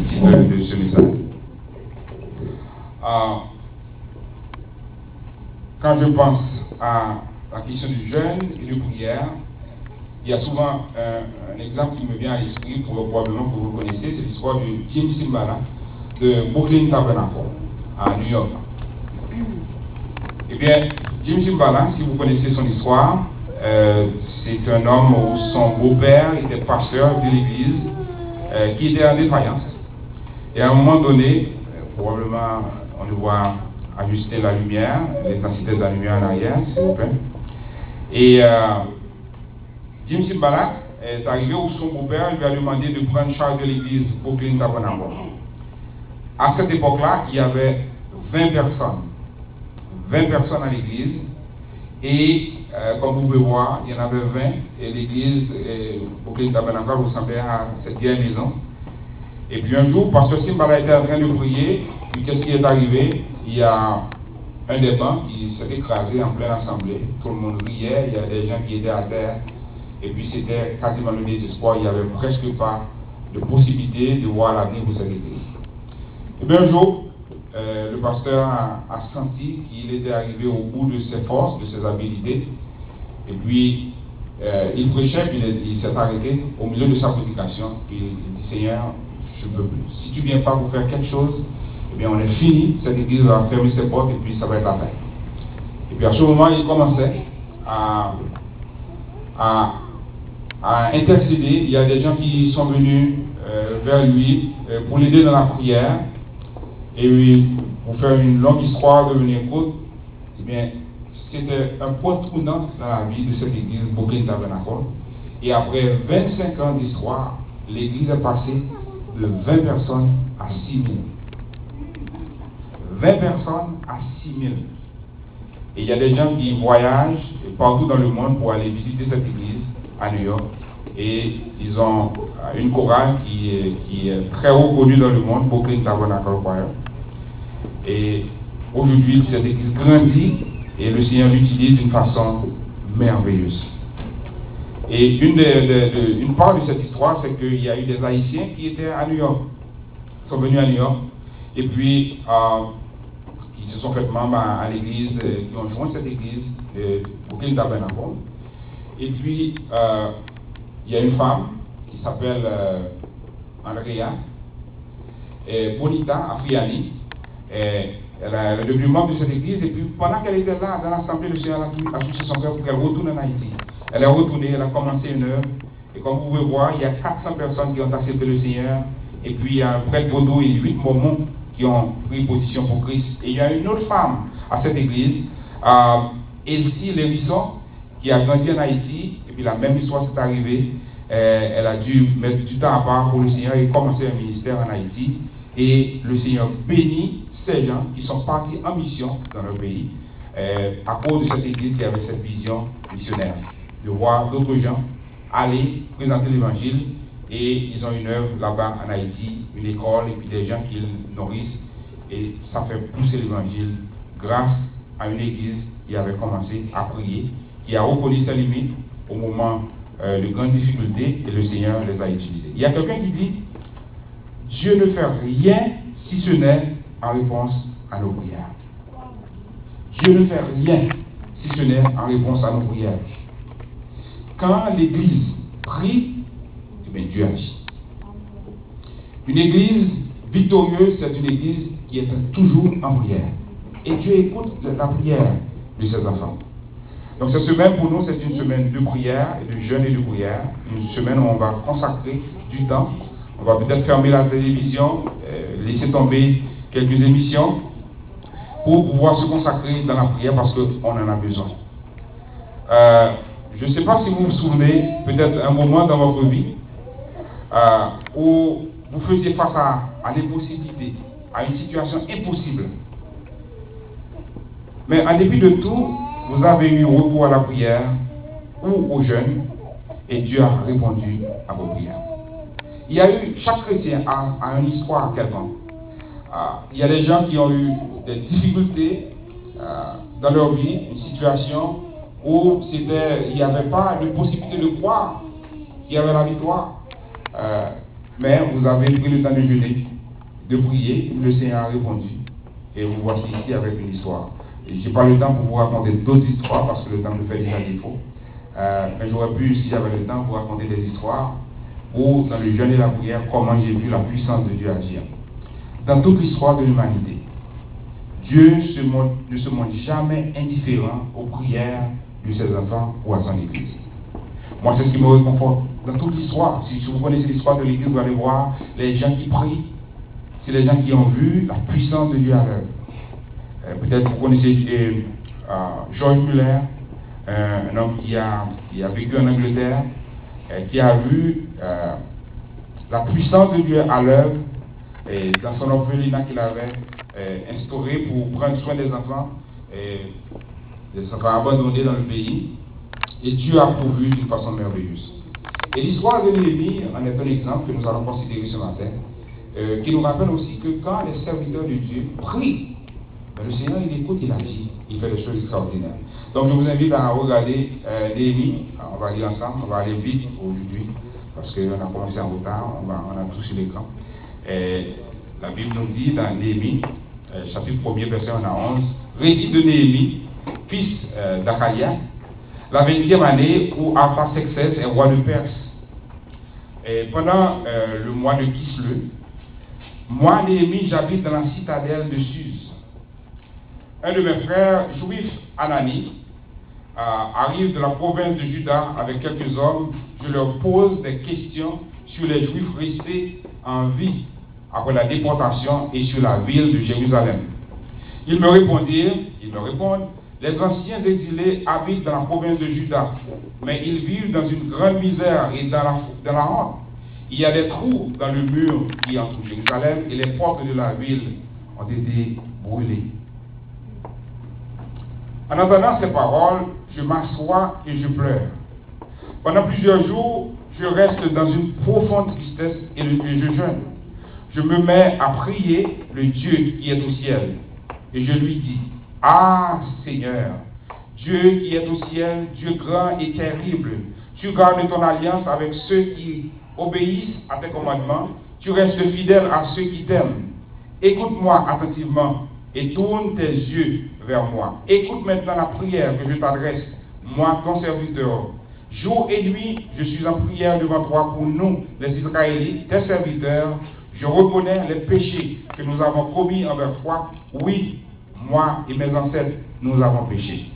titre de ce message. Quand je pense à la question du jeûne et de prière, il y a souvent un exemple qui me vient à l'esprit, probablement que vous connaissez, c'est l'histoire de Jim Cymbala de Brooklyn Tabernacle à New York. Eh bien, Jim Cymbala, si vous connaissez son histoire, c'est un homme où son beau-père était pasteur de l'église qui était en défaillance. Et à un moment donné, probablement on doit ajuster la lumière, l'intensité de la lumière en arrière, s'il vous plaît. Et Jim Cymbala est arrivé où son beau-père lui a demandé de prendre charge de l'église Brooklyn Tabernacle. À cette époque-là, il y avait 20 personnes. 20 personnes à l'église. Et comme vous pouvez voir, il y en avait 20. Et l'église Brooklyn Tabernacle ressemblait à cette vieille maison. Et puis un jour, pasteur Cymbala était en train de prier. Puis qu'est-ce qui est arrivé? Il y a un des bancs qui s'est écrasé en pleine assemblée. Tout le monde riait. Il y a des gens qui étaient à terre. Et puis c'était quasiment le désespoir. Il n'y avait presque pas de possibilité de voir l'avenir pour cette église. Et bien un jour, le pasteur a senti qu'il était arrivé au bout de ses forces, de ses habilités. Et puis, il prêchait, puis il s'est arrêté au milieu de sa prédication. Puis il dit, Seigneur, je ne peux plus. Si tu ne viens pas pour faire quelque chose, eh bien on est fini, cette église va fermer ses portes et puis ça va être la fin. Et puis à ce moment, il commençait à intercéder. Il y a des gens qui sont venus vers lui pour l'aider dans la prière. Et pour faire une longue histoire devenir courte, eh bien, c'était un point tournant dans la vie de cette église Brooklyn Tabernacle. Et après 25 ans d'histoire, l'église est passée de 20 personnes à 6 000. 20 personnes à 6 000. Et il y a des gens qui voyagent partout dans le monde pour aller visiter cette église à New York. Et ils ont une chorale qui est très reconnue dans le monde, Brooklyn Tabernacle Choir. Et aujourd'hui, cette église grandit et le Seigneur l'utilise d'une façon merveilleuse. Et une part de cette histoire, c'est qu'il y a eu des Haïtiens qui étaient à New York, qui sont venus à New York, et puis qui se sont fait membres à l'église, qui ont joint cette église, Brooklyn Tabernacle. Et puis, il y a une femme qui s'appelle Andrea Bonita Afriani. Elle est devenue membre de cette église, et puis pendant qu'elle était là dans l'assemblée, le Seigneur a touché son cœur pour qu'elle retourne en Haïti. Elle est retournée, elle a commencé une œuvre, et comme vous pouvez voir, il y a 400 personnes qui ont accepté le Seigneur, et puis il y a un prêtre Baudot et 8 mormons qui ont pris position pour Christ. Et il y a une autre femme à cette église, Elsie Lérisson, qui a grandi en Haïti, et puis la même histoire s'est arrivée. Elle a dû mettre du temps à part pour le Seigneur et commencer un ministère en Haïti, et le Seigneur bénit ces gens qui sont partis en mission dans leur pays à cause de cette église qui avait cette vision missionnaire, de voir d'autres gens aller présenter l'évangile, et ils ont une œuvre là-bas en Haïti, une école, et puis des gens qui le nourrissent, et ça fait pousser l'évangile grâce à une église qui avait commencé à prier, qui a reconnu ses limites au moment de grandes difficultés, et le Seigneur les a utilisés. Il y a quelqu'un qui dit, Dieu ne fait rien si ce n'est en réponse à nos prières. Dieu ne fait rien si ce n'est en réponse à nos prières. Quand l'Église prie, eh bien Dieu agit. Une Église victorieuse, c'est une Église qui est toujours en prière. Et Dieu écoute la prière de ses enfants. Donc cette semaine pour nous, c'est une semaine de prière, et de jeûne et de prière. Une semaine où on va consacrer du temps. On va peut-être fermer la télévision, laisser tomber quelques émissions pour pouvoir se consacrer dans la prière parce qu'on en a besoin. Je ne sais pas si vous vous souvenez, peut-être un moment dans votre vie où vous faisiez face à l'impossibilité, à une situation impossible. Mais en dépit de tout, vous avez eu recours à la prière ou au jeûne et Dieu a répondu à vos prières. Il y a eu, chaque chrétien a une histoire quelconque. Il y a des gens qui ont eu des difficultés dans leur vie, une situation où il n'y avait pas de possibilité de croire qu'il y avait la victoire. Mais vous avez pris le temps de jeûner, de prier, le Seigneur a répondu. Et vous voici ici avec une histoire. Je n'ai pas le temps pour vous raconter d'autres histoires parce que le temps nous fait déjà défaut. Mais j'aurais pu, si j'avais le temps, vous raconter des histoires où, dans le jeûne et la prière, comment j'ai vu la puissance de Dieu agir. Dans toute l'histoire de l'humanité, Dieu ne se montre jamais indifférent aux prières de ses enfants ou à son Église. Moi, c'est ce qui me réconforte. Dans toute l'histoire, si vous connaissez l'histoire de l'Église, vous allez voir les gens qui prient. C'est les gens qui ont vu la puissance de Dieu à l'œuvre. Peut-être vous connaissez George Muller, un homme qui a vécu en Angleterre, qui a vu la puissance de Dieu à l'œuvre dans son orphelinat qu'il avait instauré pour prendre soin des enfants abandonnés dans le pays. Et Dieu a pourvu d'une façon merveilleuse. Et l'histoire de Néhémie en est un exemple que nous allons considérer ce matin, qui nous rappelle aussi que quand les serviteurs de Dieu prient, le Seigneur il écoute, il agit, il fait des choses extraordinaires. Donc je vous invite à regarder Néhémie. On va lire ensemble, on va aller vite aujourd'hui, parce qu'on a commencé en retard, on a tout sur l'écran. La Bible nous dit dans Néhémie, chapitre 1er, verset 1 à 11, récit de Néhémie, fils d'Achaïa, la 20e année où Artaxerxès est roi de Perse. Et pendant le mois de Kislev, moi, Néhémie, j'habite dans la citadelle de Suse. Un de mes frères juifs, Anani, arrive de la province de Juda avec quelques hommes. Je leur pose des questions sur les Juifs restés en vie après la déportation et sur la ville de Jérusalem. Ils me répondent, les anciens exilés habitent dans la province de Juda, mais ils vivent dans une grande misère et dans la honte. Il y a des trous dans le mur qui entoure Jérusalem et les portes de la ville ont été brûlées. En entendant ces paroles, je m'assois et je pleure. Pendant plusieurs jours, je reste dans une profonde tristesse et je jeûne. Je me mets à prier le Dieu qui est au ciel. Et je lui dis, ah Seigneur, Dieu qui est au ciel, Dieu grand et terrible, tu gardes ton alliance avec ceux qui obéissent à tes commandements, tu restes fidèle à ceux qui t'aiment. Écoute-moi attentivement et tourne tes yeux vers moi. Écoute maintenant la prière que je t'adresse, moi ton serviteur. Jour et nuit, je suis en prière devant toi pour nous, les Israélites, tes serviteurs. Je reconnais les péchés que nous avons commis envers toi. Oui, moi et mes ancêtres, nous avons péché.